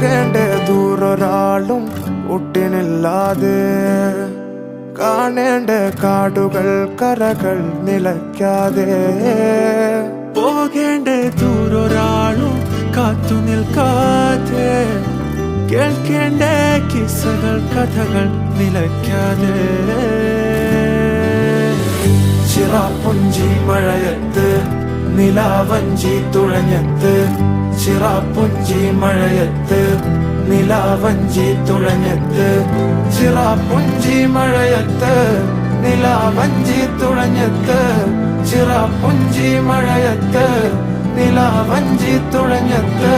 പോകേണ്ട ദൂരൊരാളും ഒട്ടിനില്ലാതെ കാണേണ്ട കാടുകൾ കരകൾ നിലയ്ക്കാതെ പോകേണ്ട ദൂരൊരാളും കാത്തു നിൽക്കാതെ കേൾക്കേണ്ട കിസ്സകൾ കഥകൾ നിലയ്ക്കാതെ ചിറാപ്പുഞ്ചി മഴയത്ത് നിലാവഞ്ചി തുഴഞ്ഞത്ത് ചിറാപ്പുഞ്ചി മഴയത്ത് നിലാവഞ്ചി തുഴഞ്ഞത്ത് ചിറാപ്പുഞ്ചി മഴയത്ത് നിലാവഞ്ചി തുഴഞ്ഞത്ത് ചിറാപ്പുഞ്ചി മഴയത്ത് നിലാവഞ്ചി തുഴഞ്ഞത്ത്